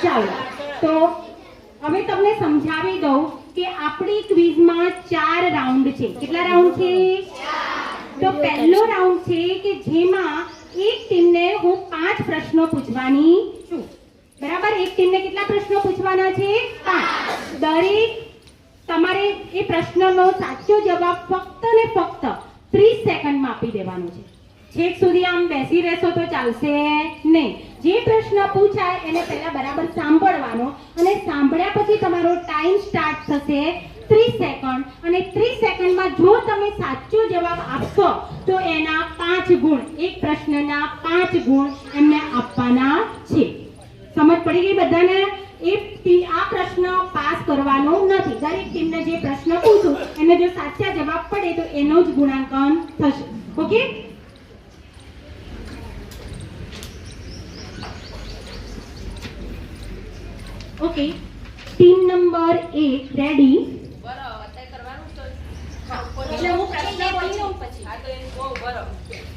ચાલો તો હવે તમને સમજાવી દઉં કે આપણી ક્વિઝમાં 4 રાઉન્ડ છે. કેટલા રાઉન્ડ છે? તો પહેલો રાઉન્ડ છે કે જેમાં એક ટીમને હું 5 પ્રશ્નો પૂછવાની છું. બરાબર? એક ટીમને કેટલા પ્રશ્નો પૂછવાના છે? 5. દરેક તમારે એ પ્રશ્નનો સાચો જવાબ ફક્ત ને ફક્ત 30 સેકન્ડમાં આપી દેવાનો છે. છેક સુધી આમ બેસી રહેશો તો ચાલશે નહીં. જે પ્રશ્ન પૂછાય એને પહેલા બરાબર સાંભળવાનો અને સાંભળ્યા પછી તમારો ટાઈમ સ્ટાર્ટ થશે 30 સેકન્ડ અને 30 સેકન્ડમાં જો તમે સાચો જવાબ આપશો તો એના 5 ગુણ, એક પ્રશ્નના 5 ગુણ એમને આપવાના છે. સમજ પડી ગઈ બધાને? આ પ્રશ્ન પાસ કરવાનો નથી. દરેક ટીમને જે પ્રશ્ન પૂછું એને જો સાચા જવાબ પડે તો એનો જ ગુણાંકન થશે. Okay? Okay, team number 1 ready?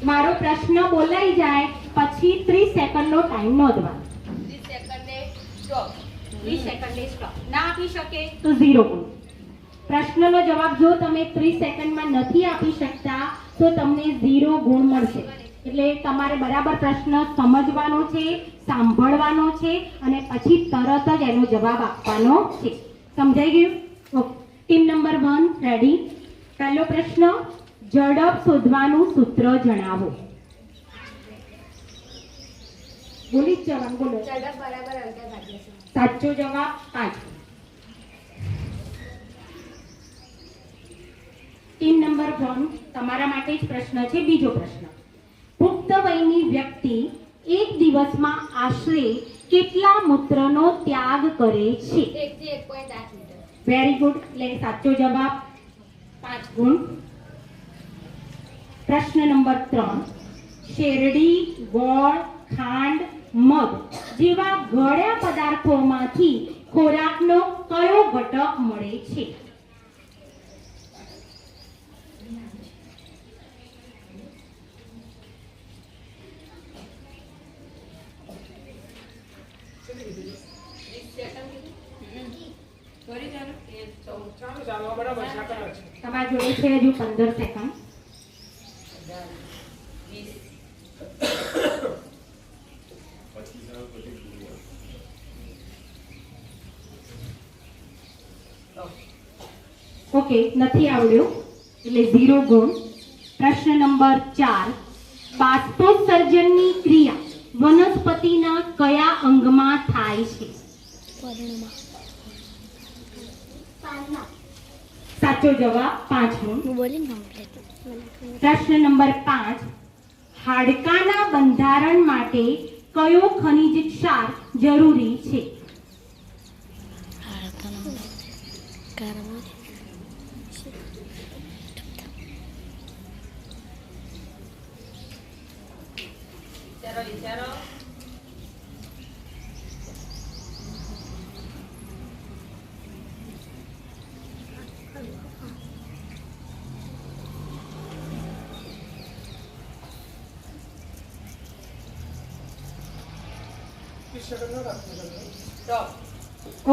મારો પ્રશ્ન બોલાઈ જાય પછી 30 સેકન્ડનો ટાઈમ નોંધવાનો. 30 સેકન્ડે સ્ટોપ. ના આપી શકે તો 0 ગુણ. પ્રશ્નનો જવાબ જો તમે 30 સેકન્ડમાં નથી આપી શકતા તો તમને 0 ગુણ મળશે. એટલે તમારે બરાબર પ્રશ્ન સમજવાનો છે, સાંભળવાનો છે અને પછી તરત જ એનો જવાબ આપવાનો છે. સમજાઈ ગયું? Okay, team number 1 ready? પહેલો પ્રશ્ન, ઝડપ શોધવાનું સૂત્ર જણાવો. બોલી જ જવાનું. બોલો. ઝડપ બરાબર અંતર ભાગ્યા. સાચો જવાબ 5. ટીમ નંબર 1 તમારા માટે જ પ્રશ્ન છે. બીજો પ્રશ્ન, પુખ્ત વયની વ્યક્તિ એક દિવસમાં આશરે કેટલા મૂત્રનો ત્યાગ કરે છે? 1 થી 1.8 લીટર. Very good. એટલે સાચો જવાબ 5 ગુણ. પ્રશ્ન નંબર 3, શેરડી, ગોળ, ખાંડ, મગ જેવા ગળ્યા પદાર્થોમાંથી ખોરાકનો કયો ઘટક મળે છે? તમારા જોડે છે હજુ 15 સેકન્ડ. ઓકે, નથી આવડ્યું એટલે 0 ગુણ. પ્રશ્ન નંબર 4, બાષ્પોત્સર્જનની ક્રિયા વનસ્પતિના કયા અંગમાં થાય છે? સાચો જવાબ 5 ગુણ. પ્રશ્ન નંબર 5, હાડકાના બંધારણ માટે કયો ખનિજ ક્ષાર જરૂરી છે?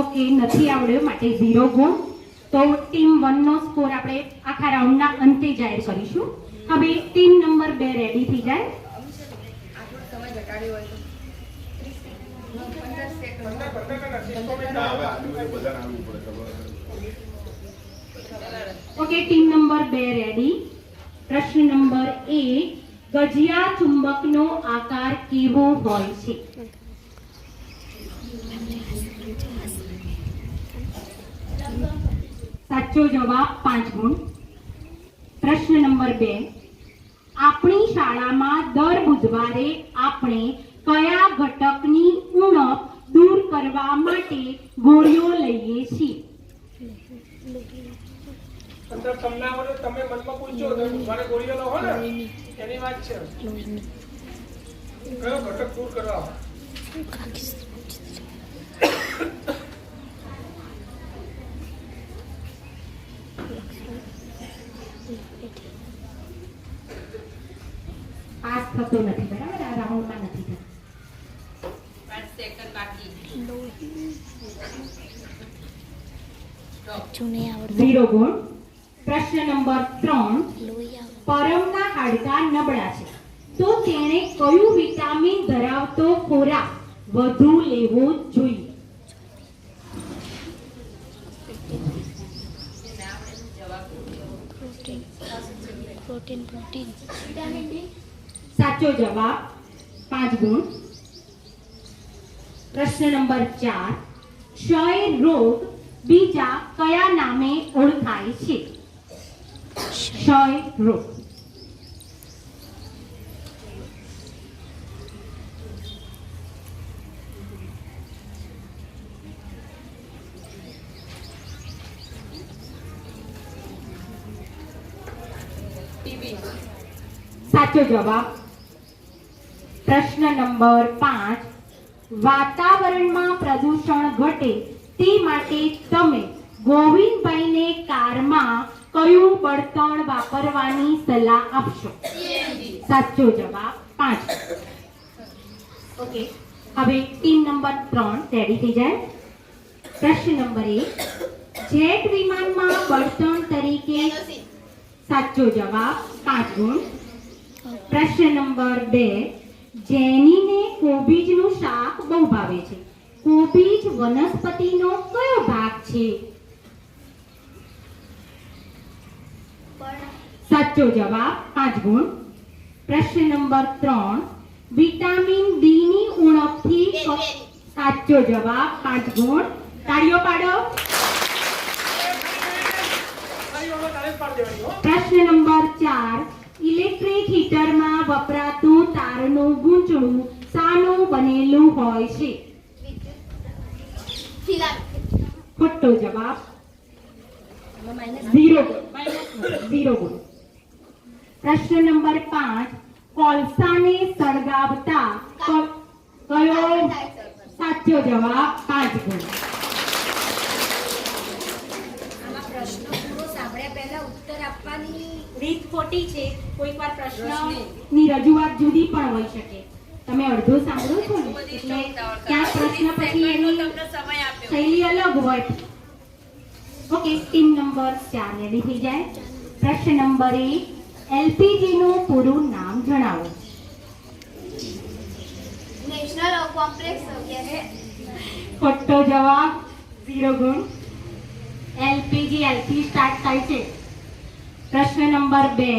ઓકે, નથી આવડ્યો માટે 0 ગુણ. તો ટીમ 1 નો સ્કોર આપણે આખા રાઉન્ડના અંતે જાહેર કરીશું. હવે ટીમ નંબર 2 રેડી થઈ જાય. Okay, team number 2 ready? પ્રશ્ન નંબર 1, ગજિયા ચુંબકનો આકાર કેવો હોય છે? સાચો જવાબ 5 ગુણ. પ્રશ્ન નંબર 2, આપણી શાળામાં દર બુધવારે આપણે કયા ઘટકની ઉણપ દૂર કરવા માટે ગોળીઓ લઈએ છીએ? અંદર તમને આવડે તમે મનમાં પૂછજો તો મારે ગોળીઓ લો હો ને એની વાત છે. કયો ઘટક દૂર કરવા? પાસ થતો નથી. બરાબર? આ રાઉન્ડમાં નથી થતો. 5 સેકન્ડ બાકી. 0 ગુણ. પ્રશ્ન નંબર 3, પરમના હાડકા નબળા છે તો તેણે કયું વિટામિન ધરાવતો ખોરાક વધુ લેવો જોઈએ? પ્રોટીન સાચો જવાબ 5 ગુણ. પ્રશ્ન નંબર 4, ક્ષય રોગ બીજા કયા નામે ઓળખાય છે? ક્ષય રોગ. સાચો જવાબ. પ્રશ્ન નંબર 5, વાતાવરણમાં પ્રદૂષણ ઘટે તે માટે તમે ગોવિંદભાઈને કારમાં કયું બળતણ વાપરવાની સલાહ આપશો? સાચો જવાબ 5. ઓકે, હવે ટીમ નંબર 3 રેડી થઈ જાય. પ્રશ્ન નંબર 1, જેટ વિમાનમાં બળતણ તરીકે. સાચો જવાબ 5 ગુણ. પ્રશ્ન નંબર 2, જેનીને કોબીજનું શાક બહુ ભાવે છે. કોબીજ વનસ્પતિનો કયો ભાગ છે? સાચો જવાબ 5 ગુણ. પ્રશ્ન નંબર 3, વિટામિન ડી ની ઉણપથી. સાચો જવાબ 5 ગુણ. તાળીઓ પાડો. પ્રશ્ન નંબર 4, ઇલેક્ટ્રિક હીટરમાં વપરાતું તારનું ગૂંચળું શાનું બનેલું હોય છે? ખોટો જવાબ 0 ગુણ. પ્રશ્ન નંબર 5, કોલસાને સળગાવતા કયો? સાચો જવાબ 5 ગુણ. રીત ખોટી છે. કોઈક વાર પ્રશ્નની રજૂઆત જુદી પણ હોઈ શકે. તમે અડધો સાંભળો છો ને, એટલે ક્યાંક પ્રશ્ન પછી એની શૈલી અલગ હોય. ઓકે, ટીમ નંબર 4 રેડી થઈ જાય. પ્રશ્ન નંબર 1, એલપીજી નું પૂરું નામ જણાવો. નેશનલ કોમ્પ્લેક્સ ખોટો જવાબ 0 ગુણ. એલપીજી એલપી સ્ટાર્ટ થાય છે. પ્રશ્ન નંબર 2,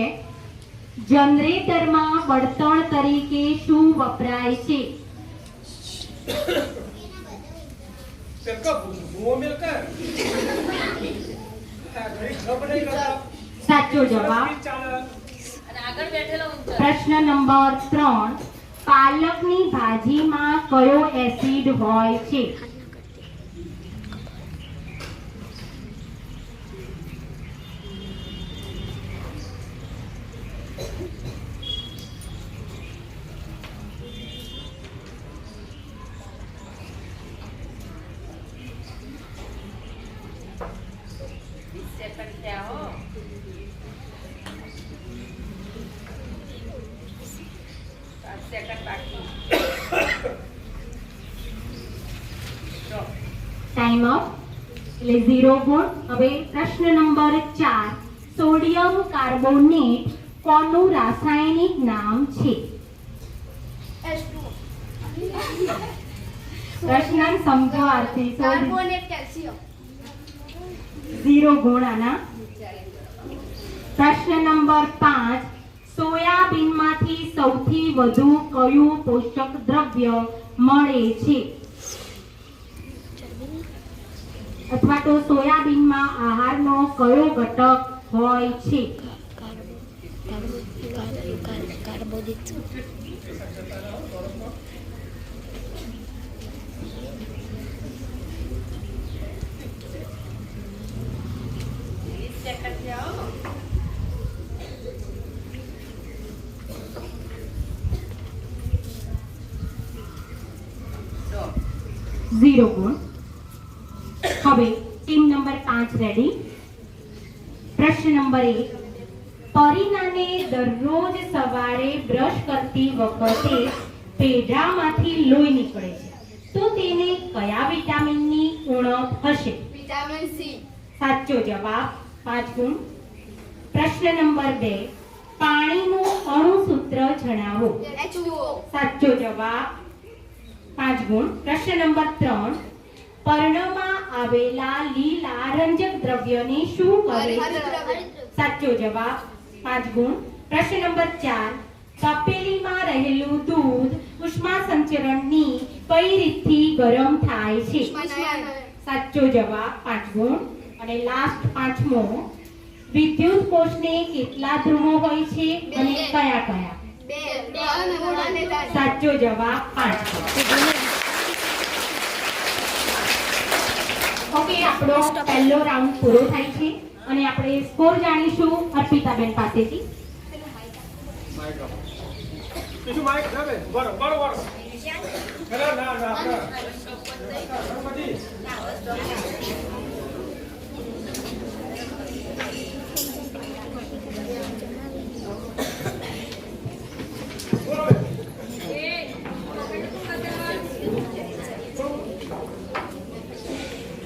જનરેટરમાં બળતણ તરીકે શું વપરાય છે? સાચો જવાબ. પ્રશ્ન નંબર 3, પાલકની ભાજીમાં કયો એસિડ હોય છે? Time up. એટલે 0 ગુણ. હવે પ્રશ્ન નંબર 4, સોડિયમ કાર્બોનેટ કોનું રાસાયણિક નામ છે? પ્રશ્ન સમજો આરતી. કાર્બોનેટ કેલ્શિયમ 0 ગુણ આના. પ્રશ્ન નંબર 5, સોયાબીનમાંથી સૌથી વધુ કયું પોષક દ્રવ્ય મળે છે? અથવા તો સોયાબીનમાં આહારનો કયો ઘટક હોય છે? કાર્બોદિત ઝીરો ગુણ. હવે ટીમ નંબર 5 રેડી. પ્રશ્ન નંબર 1, પરીનાને દરરોજ સવારે બ્રશ કરતી વખતે પેઢામાંથી લોહી નીકળે છે તો તેને કયા વિટામિનની ઉણપ હશે? Vitamin C. સાચો જવાબ 5 ગુણ. પ્રશ્ન નંબર 2, પાણીનું અણુસૂત્ર જણાવો. H2O. સાચો જવાબ 5 ગુણ. પ્રશ્ન નંબર 3, પર્ણમાં આવેલા લીલા રંજક દ્રવ્યને શું કહે છે? સાચો જવાબ 5 ગુણ. પ્રશ્ન નંબર 4, તપેલીમાં રહેલું દૂધ ઉષ્મા સંચરણની કઈ રીતથી ગરમ થાય છે? સાચો જવાબ 5 ગુણ. અને લાસ્ટ 5મો, વિદ્યુત કોષને કેટલા ધ્રુવો હોય છે અને કયા કયા? સાચો જવાબ 5. ઓકે, આપણો પહેલો રાઉન્ડ પૂરો થાય છે અને આપણે સ્કોર જાણીશું અર્પિતાબેન પાસેથી. બીજું માઇક ના બેન બરો બરો ના ના ના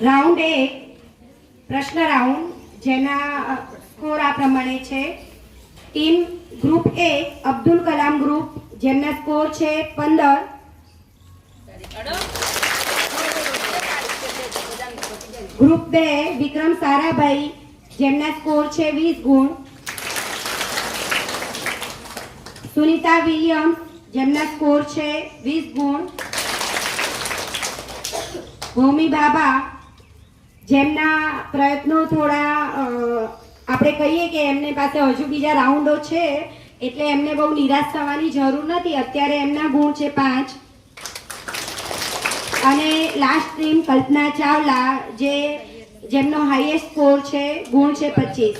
રાઉન્ડ 1 પ્રશ્ન રાઉન્ડ, જેના સ્કોર આ પ્રમાણે છે. Team group A Abdul Kalam group, જેમના સ્કોર છે 15. ગ્રુપ 2 વિક્રમ સારાભાઈ, જેમના સ્કોર છે 20 ગુણ. સુનિતા વિલિયમ્સ, જેમના સ્કોર છે 20 ગુણ. ભૂમિ બાબા, જેમના પ્રયત્નો થોડા આપણે કહીએ કે એમની પાસે હજુ બીજા રાઉન્ડો છે, એટલે એમને બહુ નિરાશ થવાની જરૂર નથી. અત્યારે એમના ગુણ છે 5. અને લાસ્ટ ટીમ કલ્પના ચાવલા, જેમનો હાઈએસ્ટ સ્કોર છે, ગુણ છે 25.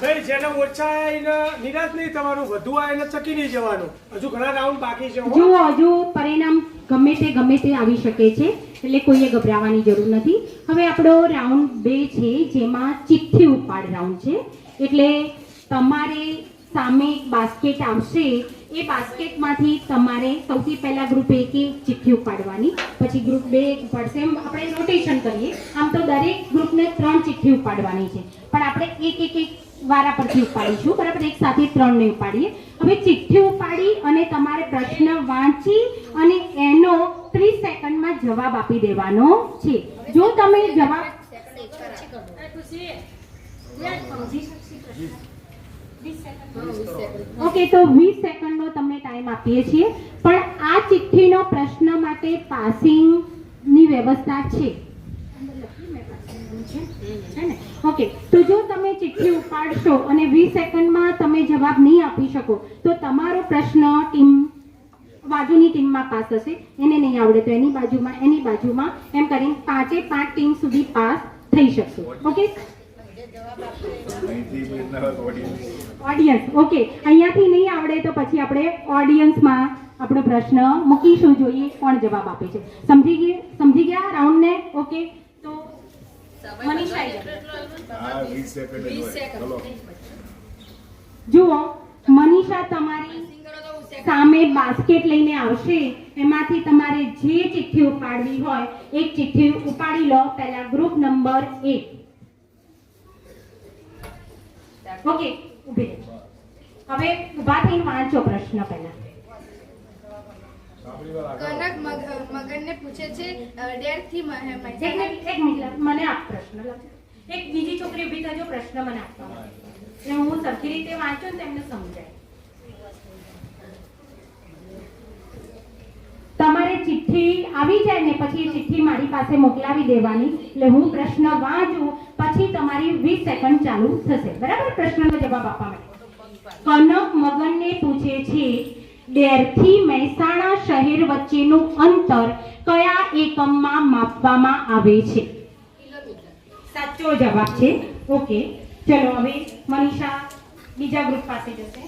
ભાઈ જેને ઓછા એને નિરાશ નહીં થવાનું, વધુ આ એને ચકી નહીં જવાનું. હજુ ઘણા રાઉન્ડ બાકી છે. હજુ પરિણામ ગમે તે આવી શકે છે, એટલે કોઈએ ગભરાવાની જરૂર નથી. હવે આપણો રાઉન્ડ 2 છે, જેમાં ચિઠ્ઠી ઉપાડ રાઉન્ડ છે. એટલે તમારે સામે એક બાસ્કેટ આવશે, એ બાસ્કેટમાંથી તમારે સૌથી પહેલા ગ્રુપ 1 ચિઠ્ઠી ઉપાડવાની, પછી ગ્રુપ 2 ઉપાડશે. એમ આપણે રોટેશન કરીએ. આમ તો દરેક ગ્રુપને 3 ચિઠ્ઠી ઉપાડવાની છે, પણ આપણે એક વારા પરથી ઉપાડીશું, બરાબર? એક સાથે 3 ને ઉપાડીએ. હવે ચિઠ્ઠી ઉપાડી અને તમારે પ્રશ્ન વાંચી અને એનો 30 સેકન્ડમાં જવાબ આપી દેવાનો છે. જો તમે જવાબ ઓકે, તો 20 સેકન્ડનો તમને ટાઈમ આપીએ છીએ, પણ આ ચિઠ્ઠીનો પ્રશ્ન માટે પાસિંગની વ્યવસ્થા છે. ઓકે, તો જો તમે ચિઠ્ઠી ઉપાડશો અને 20 સેકન્ડમાં તમે જવાબ નહીં આપી શકો, તો તમારો પ્રશ્ન ટીમ બાજુની ટીમમાં પાસ હશે. એને નહીં આવડે તો એની બાજુમાં એમ કરીને 5 ટીમ સુધી પાસ થઈ શકશે. Okay, audience. ઓકે, અહીંયાથી નહીં આવડે તો પછી આપણે ઓડિયન્સમાં આપણો પ્રશ્ન મૂકીશું, જોઈએ કોણ જવાબ આપે છે. સમજી ગયા રાઉન્ડને? ઓકે, તો જુઓ, મનીષા તમારી સામે બાસ્કેટ લઈને આવશે. એમાંથી તમારે જે ચિઠ્ઠી ઉપાડવી હોય એક ચિઠ્ઠી ઉપાડી લો. પહેલા ગ્રુપ નંબર 1. ઓકે, ઊભી રહો. હવે ઊભા થઈને વાંચો પ્રશ્ન પહેલા. કનક મગનને પૂછે છે ડેર થી એક મિનિટ, મને આપ પ્રશ્ન લખો. એક બીજી છોકરી ઊભી થજો, પ્રશ્ન મને આપવા માટે. એટલે હું સરખી રીતે વાંચું ને તેમને સમજાય. તમારે ચિઠ્ઠી આવી જાય ને પછી એ ચિઠ્ઠી મારી પાસે મોકલાવી દેવાની. એટલે હું પ્રશ્ન વાંચું પછી તમારી 20 સેકન્ડ ચાલુ થશે, બરાબર? પ્રશ્નનો જવાબ આપવા માટે. કનક મગનને પૂછે છે, ડેરથી મહેસાણા શહેર વચ્ચેનું અંતર કયા એકમમાં માપવામાં આવે છે? સાચો જવાબ છે. ઓકે, ચલો હવે મનીષા બીજા ગ્રુપ પાસે જશે.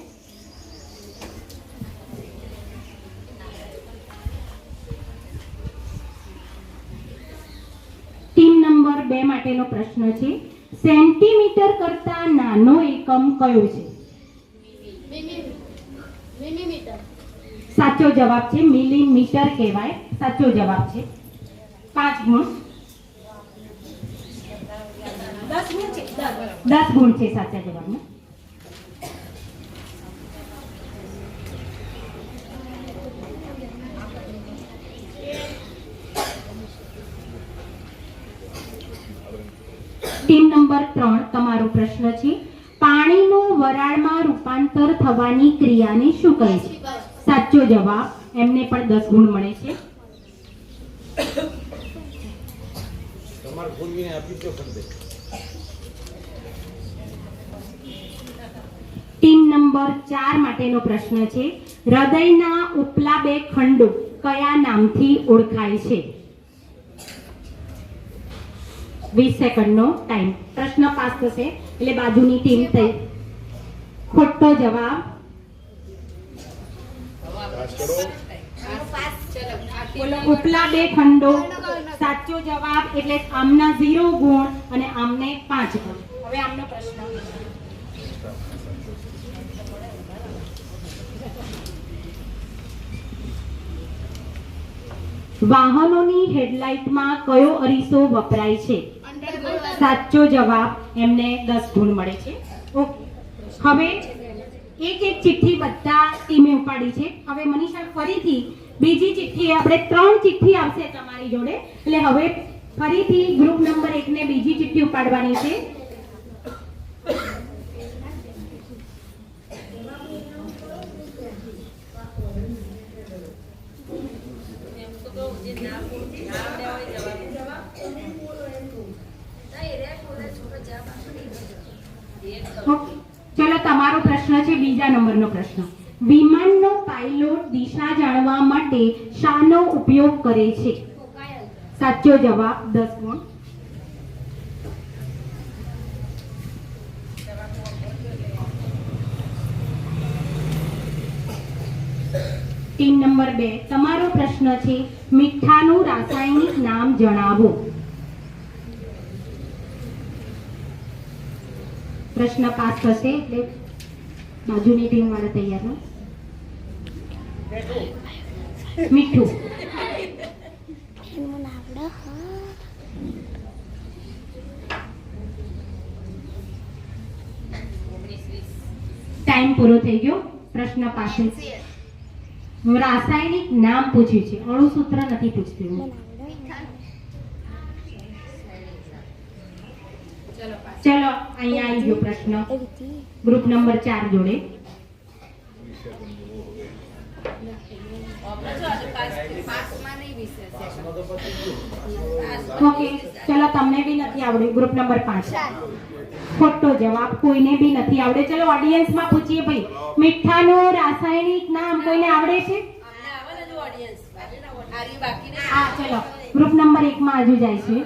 ટીમ નંબર 2 માટેનો પ્રશ્ન છે, સેન્ટીમીટર કરતા નાનો એકમ કયો છે? મિલીમીટર. સાચો જવાબ છે, મિલીમીટર કહેવાય. સાચો જવાબ છે. 5 ગુણ 10 ગુણ છે 10 ગુણ છે સાચા જવાબમાં. ટીમ નંબર 3 તમારો પ્રશ્ન છે પાણીનું વરાળમાં રૂપાંતર થવાની ક્રિયાને શું કહે છે? સાચો જવાબ. એમને પણ 10 ગુણ મળે છે. ટીમ નંબર 4 માટેનો પ્રશ્ન છે હૃદયના ઉપલા 2 ખંડો કયા નામથી ઓળખાય છે? 20 સેકન્ડનો ટાઈમ. પ્રશ્ન પાસ થશે એટલે બાજુની ટીમ થઈ. ખોટો જવાબ. ઉપલા 2 ખંડો સાચો જવાબ એટલે આમના 0 ગુણ અને આમને 5 ગુણ. હવે આમનો પ્રશ્ન વાહનોની હેડલાઇટમાં કયો અરીસો વપરાય છે? સાચો જવાબ. એમને 10 ગુણ મળે છે. ઓકે, હવે એક ચિઠ્ઠી બધા ટીમે ઉપાડી છે. હવે મનીષા ફરીથી બીજી ચિઠ્ઠી આપણે 3 ચિઠ્ઠી આવશે તમારી જોડે એટલે હવે ફરીથી ગ્રુપ નંબર 1 ને બીજી ચિઠ્ઠી ઉપાડવાની છે. ઓકે, ચલો તમારો પ્રશ્ન છે બીજા નંબરનો પ્રશ્ન. વિમાનનો પાયલોટ દિશા જાણવા માટે શાનો ઉપયોગ કરે છે? સાચો જવાબ. 10 ગુણ. ટીમ નંબર 2 તમારો પ્રશ્ન છે મીઠાનું રાસાયણિક નામ જણાવો. પ્રશ્ન પાસ થશે એટલે બાજુની ટીમ વાળા તૈયાર હો. મીઠું. ટાઈમ પૂરો થઈ ગયો. પ્રશ્ન પાસે રાસાયણિક નામ પૂછ્યું છે, અણુસૂત્ર નથી પૂછતું. ચલો અહીંયા આવી ગયો પ્રશ્ન ગ્રુપ નંબર 4 જોડે. ઓકે, ચલો તમને બી નથી આવડ્યું. ગ્રુપ નંબર 5 ખોટો જવાબ. કોઈને બી નથી આવડે. ચલો ઓડિયન્સમાં પૂછીએ ભાઈ મીઠાનું રાસાયણિક નામ કોઈને આવડે છે? હા, ચલો ગ્રુપ નંબર 1 માં હજુ જાય છે.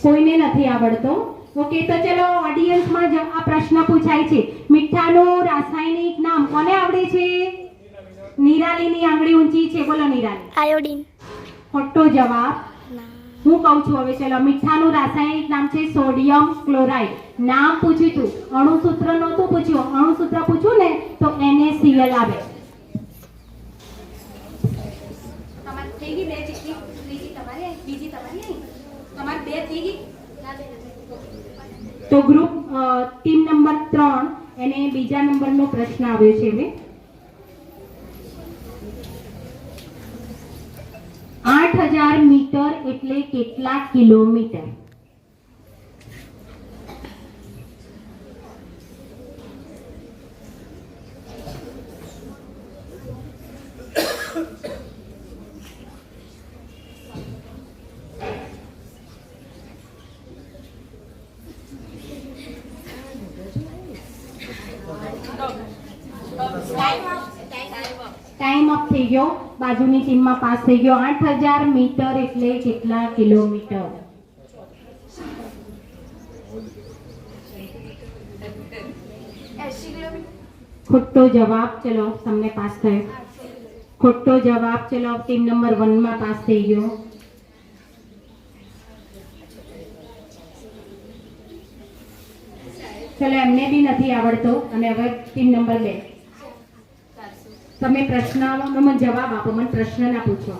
કોઈને નથી આવડતો. ઓકે, તો ચલો ઓડિયન્સમાં આ પ્રશ્ન પૂછાય છે મીઠાનું રાસાયણિક નામ કોને આવડે છે? નિરાલીની આંગળી ઊંચી છે. બોલો નિરાલી. આયોડીન. ખોટો જવાબ. હું કહું છું હવે. ચલો મીઠાનું રાસાયણિક નામ છે સોડિયમ ક્લોરાઇડ. નામ પૂછ્યું તું, અણુસૂત્ર નહોતું પૂછ્યું. અણુસૂત્ર પૂછ્યું ને તો NaCl આવે. તમારે થઈ ગઈ 2 ચિઠ્ઠી. ત્રીજી તમારી, બીજી તમારી. તમારે 2 થઈ ગઈ. તો ગ્રુપ ટીમ નંબર 3 એને બીજા નંબરનો પ્રશ્ન આવ્યો છે. હવે 8000 મીટર એટલે કેટલા કિલોમીટર? ટાઈમ અપ થઈ ગયો. બાજુની ટીમમાં પાસ થઈ ગયો. 8000 મીટર એટલે કેટલા કિલોમીટર? ખોટો જવાબ. ચલો તમને પાસ થયો. ખોટો જવાબ. ચલો ટીમ નંબર 1 માં પાસ થઈ ગયો. ચલો એમને બી નથી આવડતો. અને હવે ટીમ નંબર 2 તમે પ્રશ્નનો મને જવાબ આપો, મને પ્રશ્ન ના પૂછો.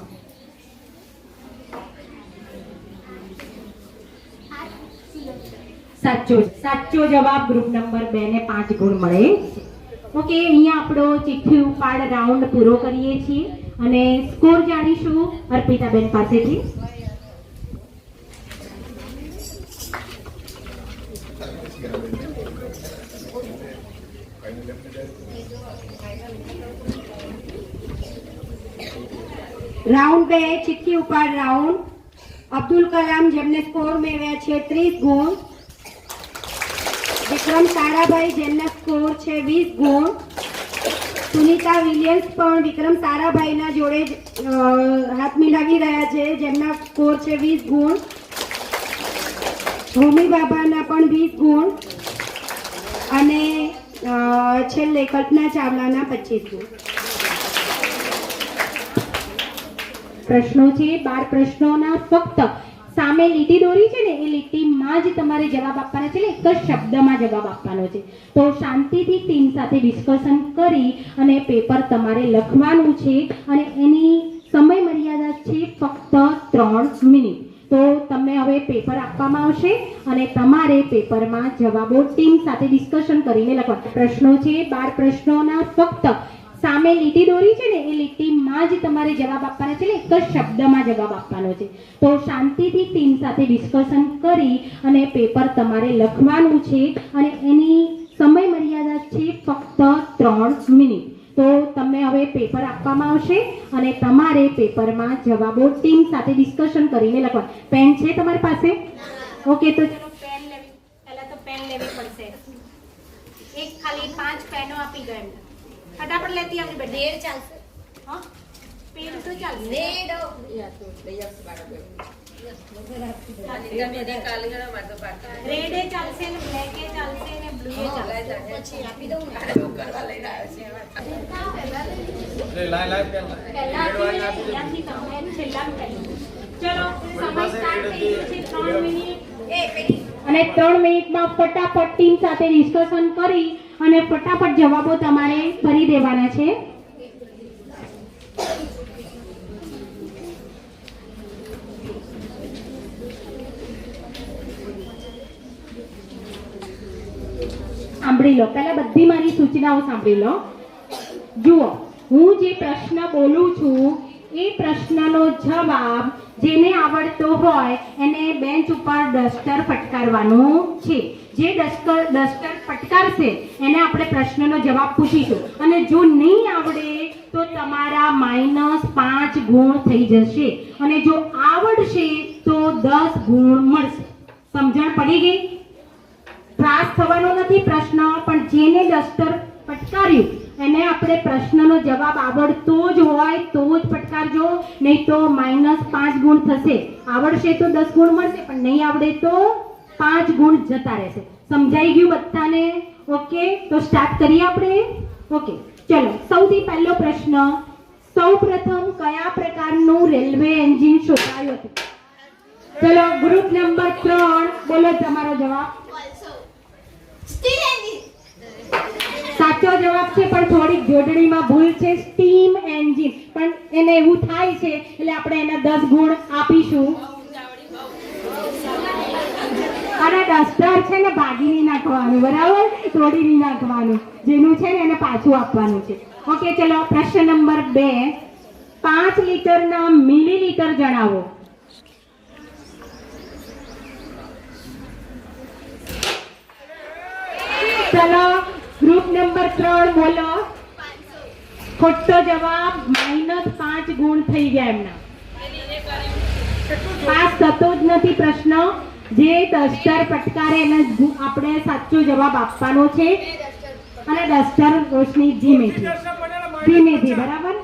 સાચો જવાબ ગ્રુપ નંબર 2 ને 5 ગુણ મળે છે. ઓકે, અહીંયા આપણો ચિઠ્ઠી ઉપાડ રાઉન્ડ પૂરો કરીએ છીએ અને સ્કોર જાણીશું અર્પિતાબેન પાસેથી. રાઉન્ડ 2 ચિઠ્ઠી ઉપાડ રાઉન્ડ. અબ્દુલ કલામ જેમને સ્કોર મેળવ્યા છે 30 ગુણ. વિક્રમ સારાભાઈ જેમના સ્કોર છે 20 ગુણ. સુનિતા વિલિયમ્સ પણ વિક્રમ સારાભાઈના જોડે જ હાથ મિલાવી રહ્યા છે, જેમના સ્કોર છે 20 ગુણ. હોમી બાબાના પણ 20 ગુણ અને છેલ્લે કલ્પના ચાવલાના 25 ગુણ. પ્રશ્નો છે 12 પ્રશ્નોના. ફક્ત સામે લીટી દોરી છે ને, એ લીટીમાં જ તમારે જવાબ આપવાના છે, એક જ શબ્દમાં જવાબ આપવાનો છે. તો શાંતિથી ટીમ સાથે ડિસ્કશન કરી અને પેપર તમારે લખવાનું છે અને એની સમય મર્યાદા છે ફક્ત 3 મિનિટ. તો તમને હવે પેપર આપવામાં આવશે અને તમારે પેપરમાં જવાબો ટીમ સાથે ડિસ્કશન કરીને લખવા. પ્રશ્નો છે 12 પ્રશ્નોના. ફક્ત સામે લીટી દોરી છે ને, એ લીટીમાં જ તમારે જવાબ આપવાના છે, એક જ શબ્દમાં જવાબ આપવાનો છે. તો શાંતિથી ટીમ સાથે ડિસ્કશન કરી અને પેપર તમારે લખવાનું છે અને એની સમય મર્યાદા છે ફક્ત 3 મિનિટ. તો તમને હવે પેપર આપવામાં આવશે અને તમારે પેપરમાં જવાબો ટીમ સાથે ડિસ્કશન કરીને લખવા. પેન છે તમારી પાસે? ઓકે, તો ચલો પેન લેવી, પહેલા તો પેન લેવી પડશે. એક ખાલી 5 પેનો આપી દો એમને. ફટાફટ લેતી આવજો બેટા. 1.5 ચાલશે. હા, પેન તો ચાલશે. 1.5 રેડ એ ચાલશે ને બ્લેક એ ચાલશે ને બ્લુ એ ચાલશે. પછી આપી દઉં ને. કરવા લઈને આવ્યો છે. પહેલા અહીંયાથી તમે છેલ્લા પહેલું. ચલો, સમય સ્ટાર્ટ થઈ ગયો છે. 3 મિનિટ. અને 3 મિનિટમાં ફટાફટ ટીમ સાથે ડિસ્કશન કરી અને ફટાફટ જવાબો તમારે ભરી દેવાના છે. સાંભળી લો, પહેલા બધી મારી સૂચનાઓ સાંભળી લો. જુઓ, હું જે પ્રશ્ન બોલું છું એ પ્રશ્નનો જવાબ જેને આવડતો હોય એને બેન્ચ ઉપર ડસ્ટર ફટકારવાનું છે. જે ડસ્ટર ફટકારશે એને આપણે પ્રશ્નનો જવાબ પૂછીશું અને જો નહીં આવડે તો તમારા -5 ગુણ થઈ જશે અને જો આવડશે તો 10 ગુણ મળશે. સમજણ પડી ગઈ? ત્રાસ થવાનો નથી પ્રશ્ન, પણ જેને ડસ્ટર ફટકાર્યું એને આપણે પ્રશ્નનો જવાબ આવડતો જ હોય તો જ ફટકારજો, નહીં તો -5 ગુણ થશે. આવડશે તો 10 ગુણ મળશે, પણ નહીં આવડે તો 5 ગુણ જતા રહેશે. સમજાઈ ગયું બધાને? ઓકે, તો સ્ટાર્ટ કરીએ આપણે. ઓકે, ચલો, સૌથી પહેલો પ્રશ્ન. સૌપ્રથમ કયા પ્રકારનું રેલવે એન્જિન શોધાયું હતું? ચલો, ગ્રુપ નંબર 3 બોલો તમારો જવાબ. સાચો જવાબ છે, પણ થોડીક જોડણીમાં ભૂલ છે. Steam engine. પણ એને એવું થાય છે એટલે આપણે એને 10 ગુણ આપીશું. અને ડસ્ટર છે ને ભાગી નહીં નાખવાનું, બરાબર? તોડી નહીં નાખવાનું. જેનું છે ને એને પાછું આપવાનું છે. ઓકે, ચલો, પ્રશ્ન નંબર 2. 5 લીટરના મિલીલીટર જણાવો. ચલો, ગ્રુપ નંબર 3 બોલો. ખોટો જવાબ. -5 ગુણ થઈ ગયા એમના. પાસ થતો જ નથી પ્રશ્ન. જે ડસ્ટર ફટકારે એને આપણે સાચો જવાબ આપવાનો છે અને ડસ્ટર રોશની ધીમેથી, બરાબર?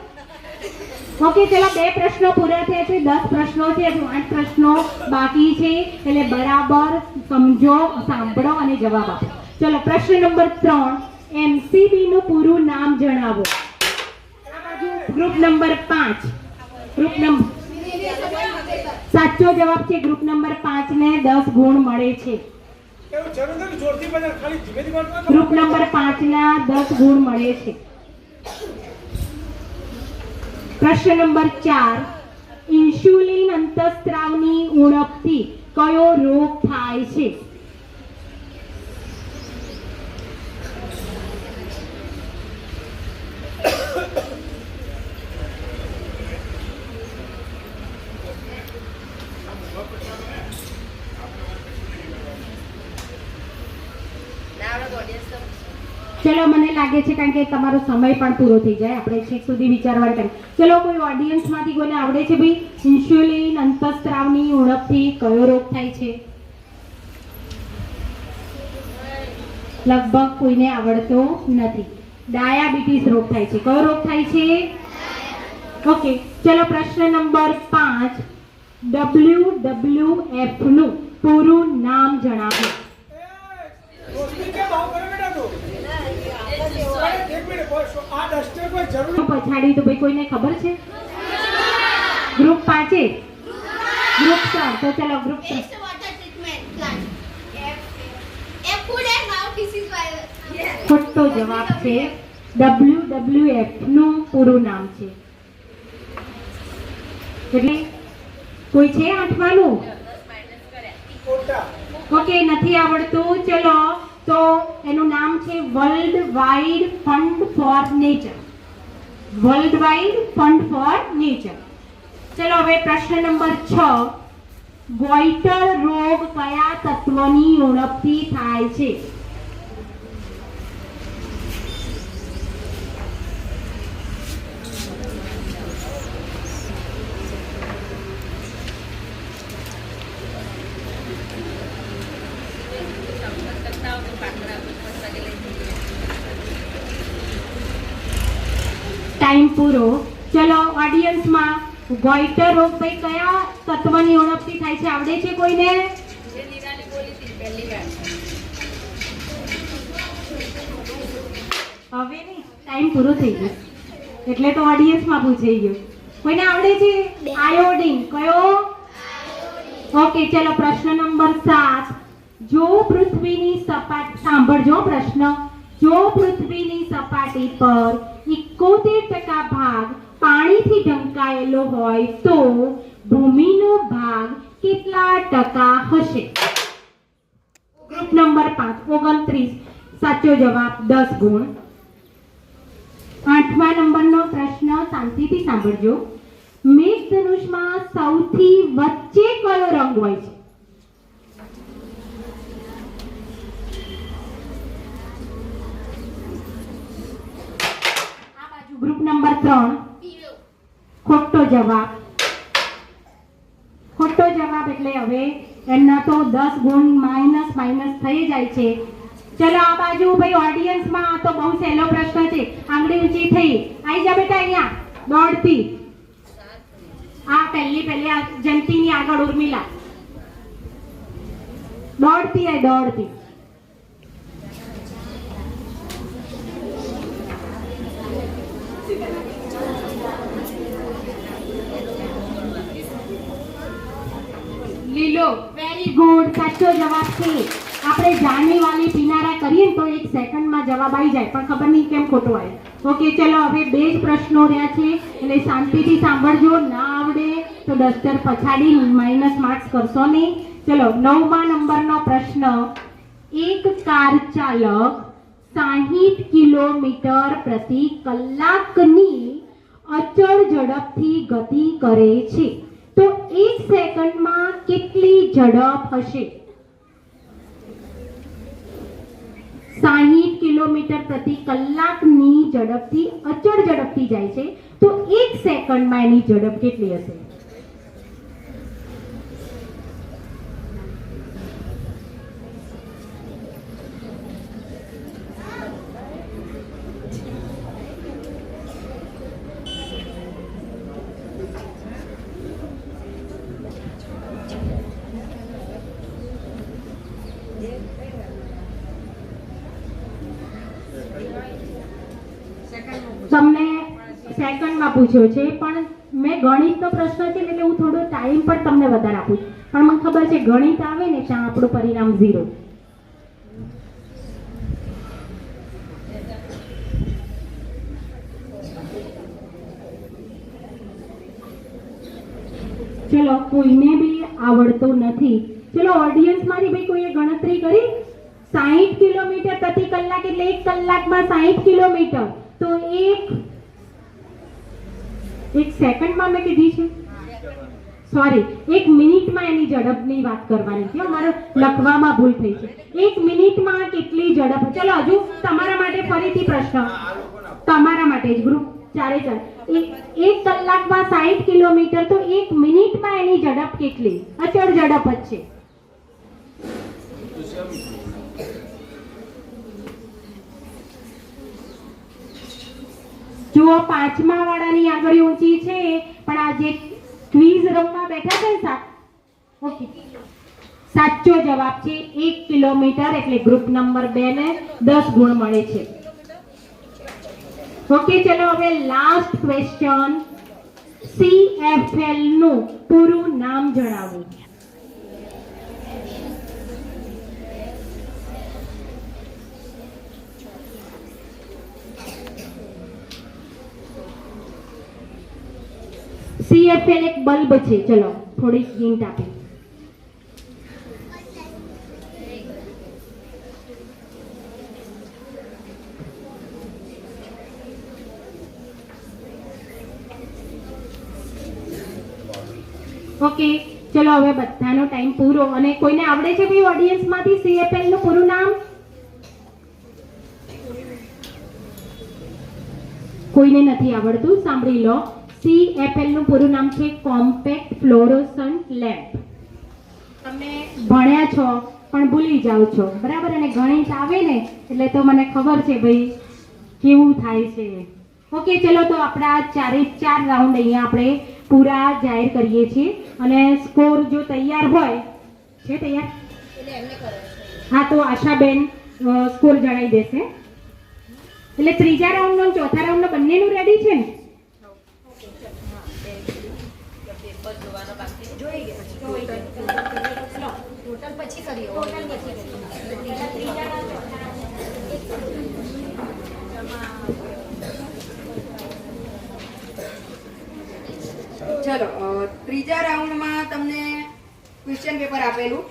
ઓકે, ચલો, 2 પ્રશ્નો પૂરા થયા છે. 10 પ્રશ્નો છે, 8 પ્રશ્નો બાકી છે, એટલે બરાબર સમજો, સાંભળો અને જવાબ આપો. ચલો, પ્રશ્ન નંબર 3. એમસીબી નું પૂરું નામ જણાવો. Group number 5. સાચો જવાબ છે ગ્રુપ નંબર 5 ને 10 ગુણ મળે છે. ગ્રુપ નંબર 5 ના 10 ગુણ મળે છે. પ્રશ્ન નંબર 4, ઇન્સ્યુલિન અંતઃસ્ત્રાવની ઉણપથી કયો રોગ થાય છે? ચલો મને લાગે છે કારણ કે તમારો સમય પણ પૂરો થઈ જાય, આપણે છેક સુધી વિચારવાનું કરીએ. ચલો કોઈ ઓડિયન્સમાંથી કોઈને આવડે છે ભાઈ, ઇન્સ્યુલિન અંતઃસ્ત્રાવની ઉણપથી કયો રોગ થાય છે? લગભગ કોઈને આવડતો નથી. ડાયાબિટીસ રોગ થાય છે. કયો રોગ થાય છે? ઓકે, ચલો પ્રશ્ન નંબર 5, WWF નું પૂરું નામ જણાવો. દોસ્તી કેમ આવું કરે બેટા તું? એક મિનિટ બોલ, આ ડસ્ટર કોઈ જરૂર પછાડી તો ભાઈ કોઈને ખબર છે? Group 5, group 4. તો ચલો group 3. It's a water treatment plant. A food and mouth disease virus. ખોટો જવાબ છે. WWF નું પૂરું નામ છે. એટલે કોઈ છે આઠમાનું? ખોટા. ઓકે, નથી આવડતું. ચલો તો એનું નામ છે world wide fund for nature. World wide fund for nature. ચલો હવે પ્રશ્ન નંબર 6, ગોઈટર રોગ કયા તત્વની ઉણપથી થાય છે? ટાઈમ પૂરો. ચલો ઓડિયન્સમાં ગોઈટર રોગ ભાઈ કયા તત્વની ઉણપથી થાય છે? આવડે છે કોઈને? હવે નહીં, ટાઈમ પૂરો થઈ ગયો એટલે તો ઓડિયન્સમાં પૂછાઈ ગયું. કોઈને આવડે છે? આયોડિન. કયો? ઓકે, ચલો પ્રશ્ન નંબર 7, જો પૃથ્વીની સપાટી, સાંભળજો પ્રશ્ન, જો પૃથ્વીની સપાટી પર 71% ભાગ પાણીથી ઢંકાયેલો હોય તો ભૂમિનો ભાગ કેટલા ટકા હશે? Group number 5, 29. સાચો જવાબ 10 ગુણ. 8મા નંબરનો પ્રશ્ન શાંતિથી સાંભળજો. મેઘધનુષમાં સૌથી વચ્ચે કયો રંગ હોય છે? આ બાજુ ગ્રુપ નંબર 3. પીળો. ખોટો જવાબ. ખોટો જવાબ એટલે હવે એમના તો 10 ગુણ માઇનસ થઈ જાય છે. ચલો આ બાજુ ભાઈ ઓડિયન્સમાં આ તો બહુ સહેલો પ્રશ્ન છે. આંગળી ઊંચી થઈ, આવી જા બેટા અહીંયા દોડતી. આ પહેલી આ જંતીની આગળ ઉર્મિલા દોડતી આય દોડતી. લીલો. વેરી ગુડ, સાચો જવાબ છે. આપણે જાની વાલી પીનારા કરીએ ને તો 1 સેકન્ડમાં જવાબ આવી જાય, પણ ખબર નહીં કેમ ખોટો આવ્યો. ઓકે, ચલો હવે 2 જ પ્રશ્નો રહ્યા છે એટલે શાંતિથી સાંભળજો. ના આવડે તો ડસ્ટર પછાડી માઇનસ માર્ક્સ કરશો નહીં. ચલો 9મા નંબરનો પ્રશ્ન, એક કાર ચાલક 60 કિલોમીટર પ્રતિ કલાકની અચળ ઝડપથી ગતિ કરે છે તો 1 સેકન્ડમાં કેટલી ઝડપ હશે? 60 કિલોમીટર પ્રતિ કલાકની ઝડપથી અચળ ઝડપથી જાય છે તો 1 સેકન્ડમાં એની ઝડપ કેટલી હશે? તમને સેકન્ડમાં પૂછ્યો છે પણ મેં ગણિતનો પ્રશ્ન છે એટલે હું થોડો ટાઈમ પણ તમને વધારે આપું છું, પણ મને ખબર છે ગણિત આવે ને ત્યાં આપણું પરિણામ 0. ચલો કોઈને બી આવડતો નથી. ચલો ઓડિયન્સમાંથી ભાઈ કોઈએ ગણતરી કરી? 60 કિલોમીટર પ્રતિ કલાક એટલે 1 કલાકમાં 60 કિલોમીટર. તો એક સેકન્ડમાં મેં કીધી છે, સોરી 1 મિનિટમાં એની ઝડપની વાત કરવાની છે. મારે લખવામાં ભૂલ થઈ છે. 1 મિનિટમાં કેટલી ઝડપ? ચલો હજુ તમારા માટે ફરીથી પ્રશ્ન, તમારા માટે જ ગ્રુપ ચારે ચાર. 1 કલાકમાં 60 કિલોમીટર તો 1 મિનિટમાં એની ઝડપ કેટલી? અચળ ઝડપ જ છે. જુઓ પાંચમા વાળાની આગળ ઊંચી છે, પણ આ જે ક્વિઝ રમવા બેઠા છે ને, ઓકે, સાચો જવાબ છે 1 કિલોમીટર. એટલે ગ્રુપ નંબર 2 ને 10 ગુણ મળે છે. ઓકે, ચલો હવે લાસ્ટ ક્વેશ્ચન. CFL નું પૂરું નામ જણાવો. CFL એક બલ્બ છે. ચલો થોડી હિન્ટ આપી. ઓકે, ચલો હવે બધાનો ટાઈમ પૂરો. અને કોઈને આવડે છે ભાઈ ઓડિયન્સમાંથી CFL નું પૂરું નામ? કોઈને નથી આવડતું? સાંભળી લો. CFL નું પૂરું નામ છે કોમ્પેક્ટ ફ્લોરોસન્ટ લેમ્પ. તમે ભણ્યા છો પણ ભૂલી જાઓ છો, બરાબર? અને ગણિત આવે ને એટલે તો મને ખબર છે ભાઈ કેવું થાય છે. ઓકે, ચલો તો આપણા ચારે ચાર રાઉન્ડ અહીંયા આપણે પૂરા જાહેર કરીએ છીએ. અને સ્કોર જો તૈયાર હોય છે, તૈયાર? હા, તો આશાબેન સ્કોર જણાવી દેશે. એટલે ત્રીજા રાઉન્ડનો ચોથા રાઉન્ડનો બંનેનું રેડી છે ને? ચલો ત્રીજા રાઉન્ડમાં તમને ક્વેશ્ચન પેપર આપેલું.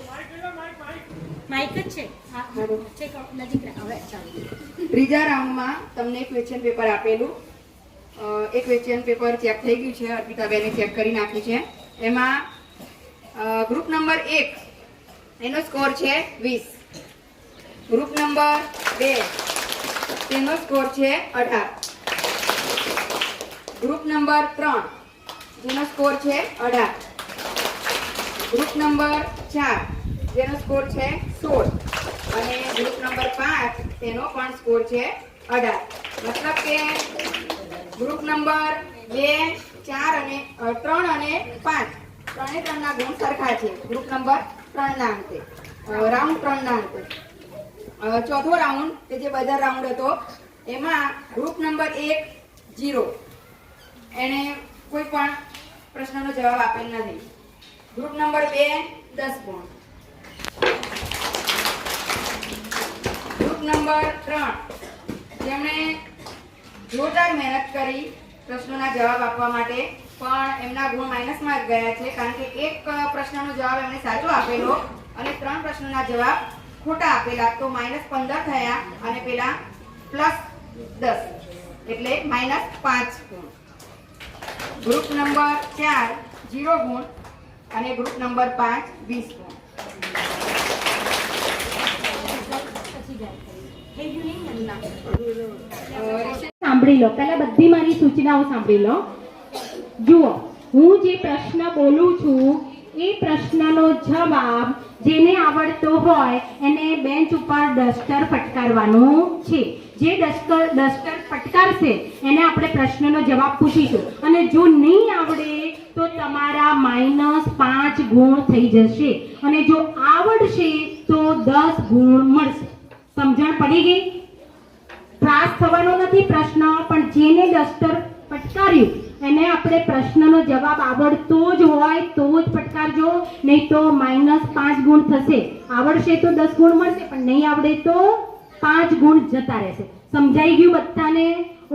માઇક જ છે. ત્રીજા રાઉન્ડમાં તમને ક્વેશ્ચન પેપર આપેલું. એ ક્વેશ્ચન પેપર ચેક થઈ ગયું છે, અર્પિતાબેને ચેક કરી નાખ્યું છે. એમાં ગ્રુપ નંબર 1 એનો સ્કોર છે 20. ગ્રુપ નંબર 2 તેનો સ્કોર છે 18. ગ્રુપ નંબર 3 જેનો સ્કોર છે 18. ગ્રુપ નંબર 4 જેનો સ્કોર છે 16. અને ગ્રુપ નંબર 5 તેનો પણ સ્કોર છે 18. મતલબ કે ગ્રુપ નંબર 2, 4 અને 3 અને 5 ત્રણે ત્રણના ગુણ સરખા છે. ગ્રુપ નંબર 3 ના અંતે, રાઉન્ડ 3 ના અંતે. ચોથો રાઉન્ડ કે જે બધાર રાઉન્ડ હતો એમાં ગ્રુપ નંબર 1 0, એને કોઈ પણ પ્રશ્નનો જવાબ આપેલ નથી. ગ્રુપ નંબર 2 10 ગુણ. ગ્રુપ નંબર 3 જેમણે જોરદાર મહેનત કરી પ્રશ્નોના જવાબ આપવા માટે, પણ એમના ગુણ માઇનસમાં જ ગયા છે, કારણ કે એક પ્રશ્નનો જવાબ એમણે સાચો આપેલો અને 3 પ્રશ્નોના જવાબ ખોટા આપેલા. તો -15 થયા અને પેલા +10 એટલે -5 ગુણ. ગ્રુપ નંબર 4 0 ગુણ અને ગ્રુપ નંબર 5 20 ગુણ. સાંભળી લો, પહેલા બધી મારી સૂચનાઓ સાંભળી લો. જુઓ, હું જે પ્રશ્ન બોલું છું એ પ્રશ્નનો જવાબ જેને આવડતો હોય એને બેન્ચ ઉપર ડસ્ટર ફટકારવાનું છે. જે ડસ્ટર ફટકારશે એને આપણે પ્રશ્નનો જવાબ પૂછીશું. અને જો નહીં આવડે તો તમારા -5 ગુણ થઈ જશે. અને જો આવડશે તો 10 ગુણ મળશે. સમજણ પડી ગઈ? ત્રાસ થવાનો નથી પ્રશ્ન, પણ જેને ડસ્ટર ફટકાર્યું એને આપણે પ્રશ્નનો જવાબ આવડતો જ હોય તો જ ફટકારજો, નહીં તો -5 ગુણ થશે. આવડશે તો 10 ગુણ મળશે, પણ નહીં આવડે તો 5 ગુણ જતા રહેશે. સમજાઈ ગયું બધાને?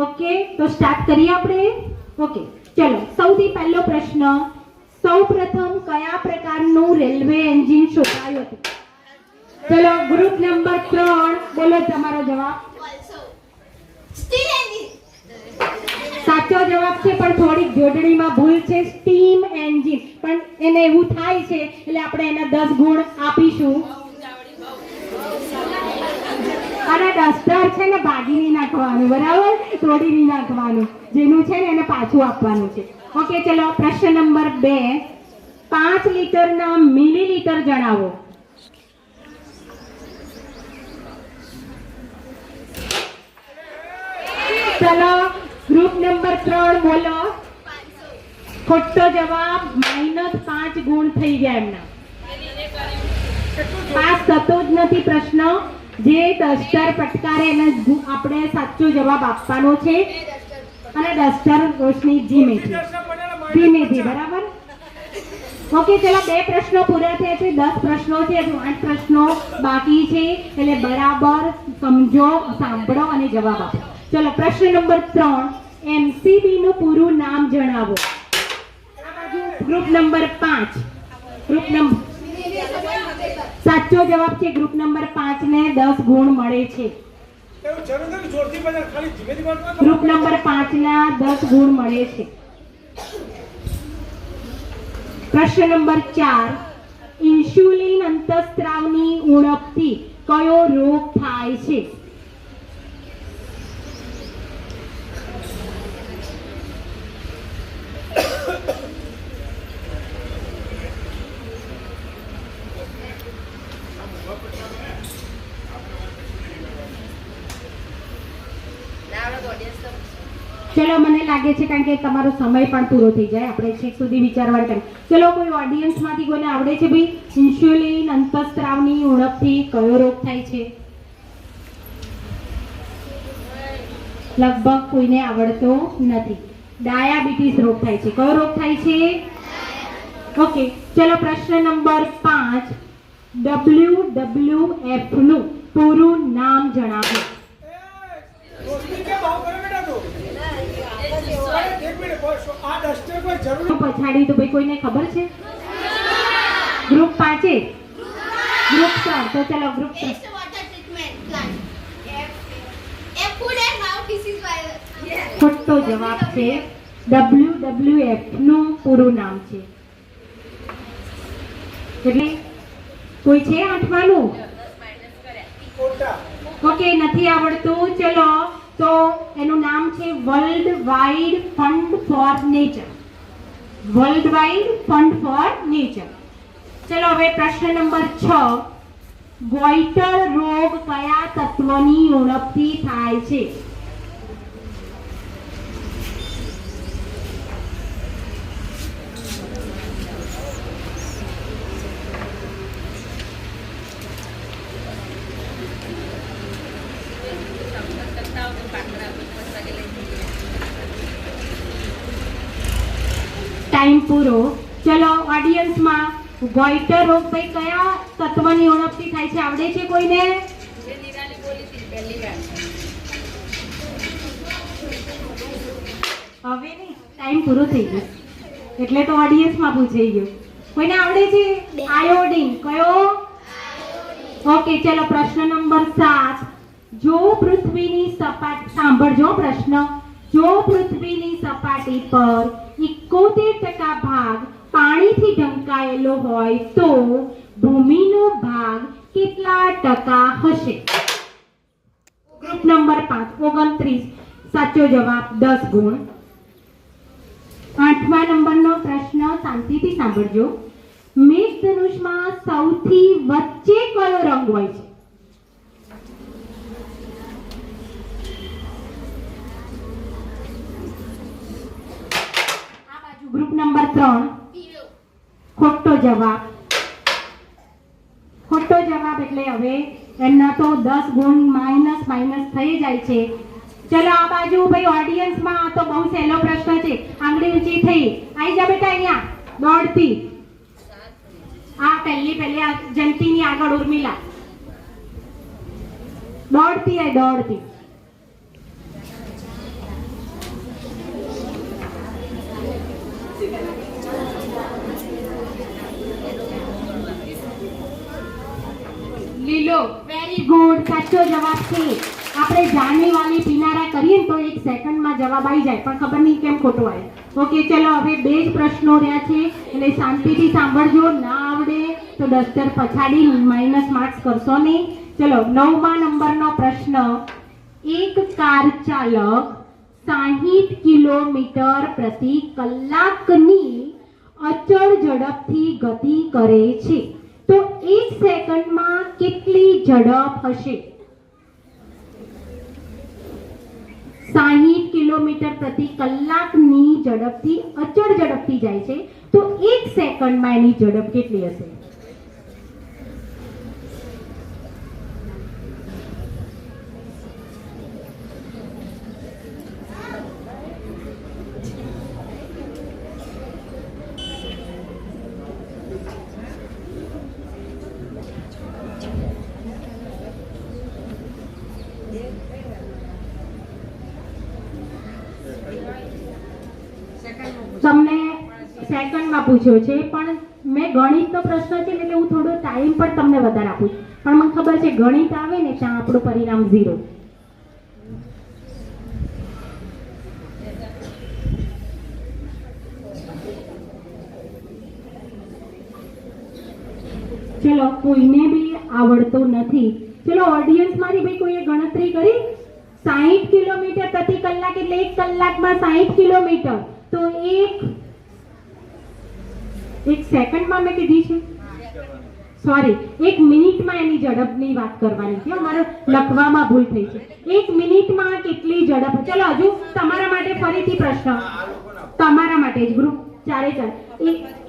ઓકે, તો સ્ટાર્ટ કરીએ આપણે. ઓકે, ચલો સૌથી પહેલો પ્રશ્ન, સૌપ્રથમ કયા પ્રકારનું રેલવે એન્જિન શોધાયું હતું? ચલો ગ્રુપ નંબર 3 બોલો તમારો જવાબ. Also. Steel engine. સાચો જવાબ છે પણ થોડીક જોડણીમાં ભૂલ છે. Steam engine. પણ એને એવું થાય છે એટલે આપણે એને 10 ગુણ આપીશું. અને ડસ્ટર છે ને ભાગી નહીં નાખવાનું, બરાબર? તોડી નહીં નાખવાનું. જેનું છે ને એને પાછું આપવાનું છે. ઓકે, ચલો પ્રશ્ન નંબર 2. 5 લીટરના મિલીલીટર જણાવો. ચલો ગ્રુપ નંબર 3 બોલો. 500. ખોટો જવાબ. -5 ગુણ થઈ ગયા એમના. પાસ થતો જ નથી પ્રશ્ન. જે ડસ્ટર પટકારે એને આપણે સાચો જવાબ આપવાનો છે. અને ડસ્ટર રોશની ધીમેથી ધીમેથી, બરાબર? ઓકે, ચલો 2 પ્રશ્નો પૂરા થયા છે. 10 પ્રશ્નો છે, હજુ 8 પ્રશ્નો બાકી છે. એટલે બરાબર સમજો, સાંભળો અને જવાબ આપો. ચલો પ્રશ્ન નંબર 3. એમસીબી નું પૂરું નામ જણાવો. Group number 5. ગ્રુપ નંબર સાચો જવાબ છે. ગ્રુપ નંબર 5 ને 10 ગુણ મળે છે. એવું જરૂર નથી, જોરથી બજાર, ખાલી ધીમે ધીમે વાત કરો. ગ્રુપ નંબર 5 ના 10 ગુણ મળે છે. પ્રશ્ન નંબર 4. ઇન્સ્યુલિન અંતઃસ્ત્રાવની ઉણપથી કયો રોગ થાય છે? ચલો મને લાગે છે કારણ કે તમારો સમય પણ પૂરો થઈ જાય, આપણે છેક સુધી વિચારવાનું ટાઈમ. ચલો કોઈ ઓડિયન્સમાંથી કોઈને આવડે છે ભાઈ? ઇન્સ્યુલિન અંતઃસ્ત્રાવની ઉણપથી કયો રોગ થાય છે? લગભગ કોઈને આવડતો નથી. ડાયાબિટીસ રોગ થાય છે. કયો રોગ થાય છે? ઓકે, ચલો પ્રશ્ન નંબર 5. WWF નું પૂરું નામ જણાવો. રોશની કે ભાવ કરો બેટા તું. અરે, એક મિનિટ, આ ડસ્ટર કોઈ જરૂર પછાડી તો ભાઈ કોઈને ખબર છે? Group 5 group 4. તો ચલો group 3. Waste water treatment plant. F food and mouth disease virus. ખોટો જવાબ છે. WWF નું પૂરું નામ છે. એટલે કોઈ છે આઠમાનું? ખોટા. ઓકે, નથી આવડતું. ચલો તો એનું નામ છે world wide fund for nature. World wide fund for nature. ચલો હવે પ્રશ્ન નંબર 6. ગોઈટર રોગ કયા તત્વની ઉણપથી થાય છે? ટાઈમ પૂરો. ચલો ઓડિયન્સમાં ગોઈટર રોગ ભાઈ કયા તત્વની ઉણપથી થાય છે? આવડે છે કોઈને? હવે નહીં, ટાઈમ પૂરો થઈ ગયો એટલે તો ઓડિયન્સમાં પૂછાઈ ગયું. કોઈને આવડે છે? આયોડીન. કયો? ઓકે, ચલો પ્રશ્ન નંબર 7. જો પૃથ્વીની સપાટી, સાંભળજો પ્રશ્ન. જો પૃથ્વીની સપાટી પર 71% ભાગ પાણીથી ઢંકાયેલો હોય તો ભૂમિનો ભાગ કેટલા ટકા હશે? Group number 5 29. સાચો જવાબ 10 ગુણ. 8મા નંબરનો પ્રશ્ન શાંતિથી સાંભળજો. મેઘધનુષમાં સૌથી વચ્ચે કયો રંગ હોય છે? Group number 3. પીળો. ખોટો જવાબ. ખોટો જવાબ એટલે હવે એમના તો 10 ગુણ માઇનસ થઈ જાય છે. ચલો આ બાજુ ભાઈ ઓડિયન્સમાં આ તો બહુ સહેલો પ્રશ્ન છે. આંગળી ઊંચી થઈ. આવી જા બેટા અહીંયા દોડતી. આ પહેલી આ જંતીની આગળ ઉર્મિલા દોડતી. સાચો જવાબ છે. આપણે જાને વાલી પીનારા કરીએ ને તો 1 સેકન્ડમાં જવાબ આવી જાય, પણ ખબર નહીં કેમ ખોટો આવે. ઓકે, ચલો હવે 2 જ પ્રશ્નો રહ્યા છે એટલે શાંતિથી સાંભળજો. ના આવડે તો ડસ્ટર પછાડી માઇનસ માર્ક્સ કરશો નહીં. ચલો 9મા નંબરનો પ્રશ્ન. એક કાર ચાલક 60 કિલોમીટર પ્રતિ કલાકની અચળ ઝડપથી ગતિ કરે છે, તો 1 સેકન્ડમાં કેટલી ઝડપ હશે? 60 કિલોમીટર પ્રતિ કલાકની ઝડપથી અચળ ઝડપથી જાય છે, તો 1 સેકન્ડમાં એની ઝડપ કેટલી હશે? તમને સેકન્ડમાં પૂછ્યો છે, પણ મેં ગણિતનો પ્રશ્ન છે એટલે હું થોડો ટાઈમ પણ તમને વધારે આપું છું, પણ મને ખબર છે ગણિત આવે ને ત્યાં આપણું પરિણામ 0. ચલો, કોઈને બી આવડતું નથી. ચલો ઓડિયન્સ મારી ભાઈ કોઈએ ગણતરી કરી? 60 કિલોમીટર પ્રતિ કલાક એટલે 1 કલાકમાં 60 કિલોમીટર, તો એક સેકન્ડમાં મેં કીધી છે, સોરી 1 મિનિટમાં એની ઝડપની વાત કરવાની છે. મારે લખવામાં ભૂલ થઈ છે. 1 મિનિટમાં કેટલી ઝડપ? ચલો હજુ તમારા માટે ફરીથી પ્રશ્ન, તમારા માટે જ ગ્રુપ 4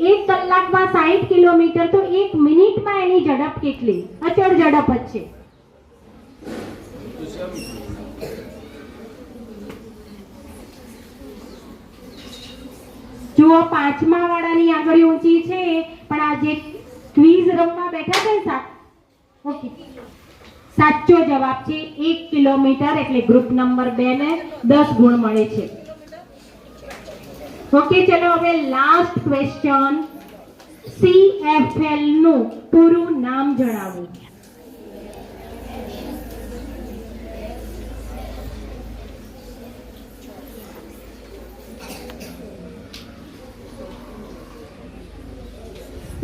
1 કલાકમાં 60 કિલોમીટર, તો 1 મિનિટમાં એની ઝડપ કેટલી? અચળ ઝડપ જ છે. જુઓ, 5મા વાળાની આંગળી ઊંચી છે, પણ આ જે ક્વિઝ રમવા બેઠા છે ને, ઓકે, સાચો જવાબ છે 1 કિલોમીટર, એટલે ગ્રુપ નંબર 2 ને 10 ગુણ મળે છે. ઓકે, ચલો હવે લાસ્ટ ક્વેશ્ચન. CFL નું પૂરું નામ જણાવો.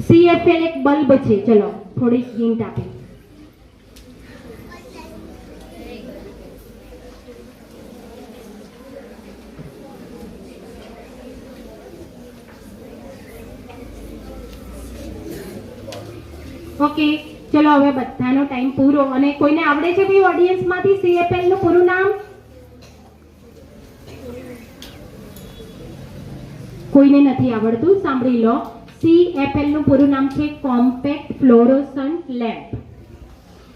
CFL એક બલ્બ છે. ચલો થોડી હિન્ટ આપી. ઓકે, ચલો હવે બધાનો ટાઈમ પૂરો. અને કોઈને આવડે છે ભાઈ ઓડિયન્સમાંથી CFL નું પૂરું નામ? કોઈને નથી આવડતું? સાંભળી લો. CFL નું પૂરું નામ છે કોમ્પેક્ટ ફ્લોરોસન્ટ લેમ્પ.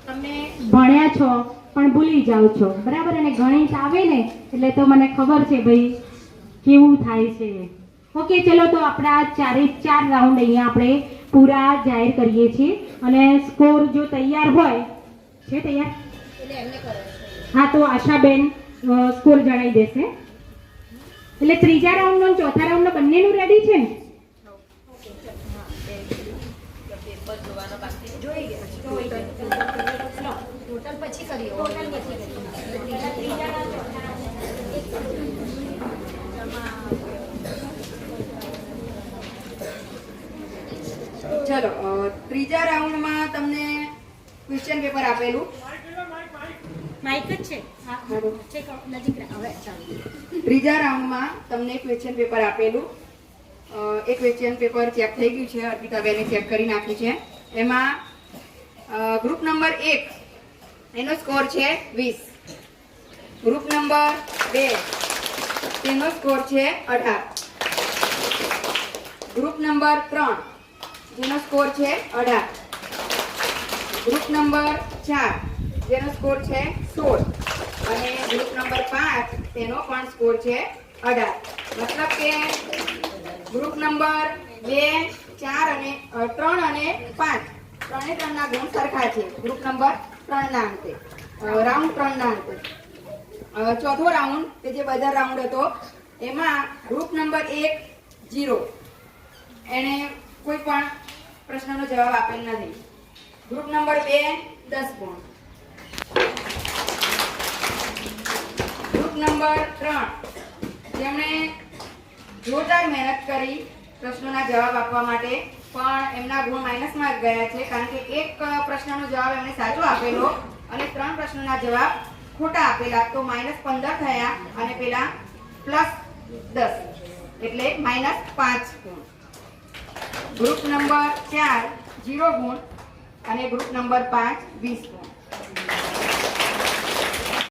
તમે ભણ્યા છો પણ ભૂલી જાઓ છો, બરાબર? અને ગણિત આવે ને એટલે તો મને ખબર છે ભાઈ કેવું થાય છે. ઓકે, ચલો તો આપણા 4 રાઉન્ડ અહીંયા આપણે પૂરા જાહેર કરીએ છીએ. અને સ્કોર જો તૈયાર હોય છે, તૈયાર? હા, તો આશાબેન સ્કોર જણાવી દેશે. એટલે 3જા રાઉન્ડનો અને 4થા રાઉન્ડનો બંનેનું રેડી છે ને? ચલો, 3જા રાઉન્ડમાં તમને ક્વેશ્ચન પેપર આપેલું. માઇક જ છે. નજીક હવે ચાલો. 3જા રાઉન્ડમાં તમને ક્વેશ્ચન પેપર આપેલું. એ ક્વેશ્ચન પેપર ચેક થઈ ગયું છે, અર્પિતાબેને ચેક કરી નાખ્યું છે. એમાં ગ્રુપ નંબર 1 એનો સ્કોર છે 20. ગ્રુપ નંબર 2 તેનો સ્કોર છે 18. ગ્રુપ નંબર 3 જેનો સ્કોર છે 18. ગ્રુપ નંબર 4 જેનો સ્કોર છે 16. અને ગ્રુપ નંબર 5 તેનો પણ સ્કોર છે 18. મતલબ કે ગ્રુપ નંબર 2, 4 અને 3 અને 5 ત્રણેના ગુણ સરખા છે. ગ્રુપ નંબર 3 ના અંતે, રાઉન્ડ 3 ના અંતે. ચોથો રાઉન્ડ કે જે બજાર રાઉન્ડ હતો એમાં ગ્રુપ નંબર 1 0, એને કોઈ પણ પ્રશ્નનો જવાબ આપેલ નથી. ગ્રુપ નંબર 2 10 ગુણ. નંબર 3 જેમણે જોરદાર મહેનત કરી પ્રશ્નોના જવાબ આપવા માટે પણ એમના ગુણ માઇનસમાં ગયા છે કારણ કે એક પ્રશ્નનો જવાબ એમણે સાચો આપેલો અને 3 પ્રશ્નોના જવાબ ખોટા આપેલા તો -15 થયા અને પેલા +10 એટલે -5 ગુણ. ગ્રુપ નંબર 4 0 ગુણ અને ગ્રુપ નંબર 5 20 ગુણ.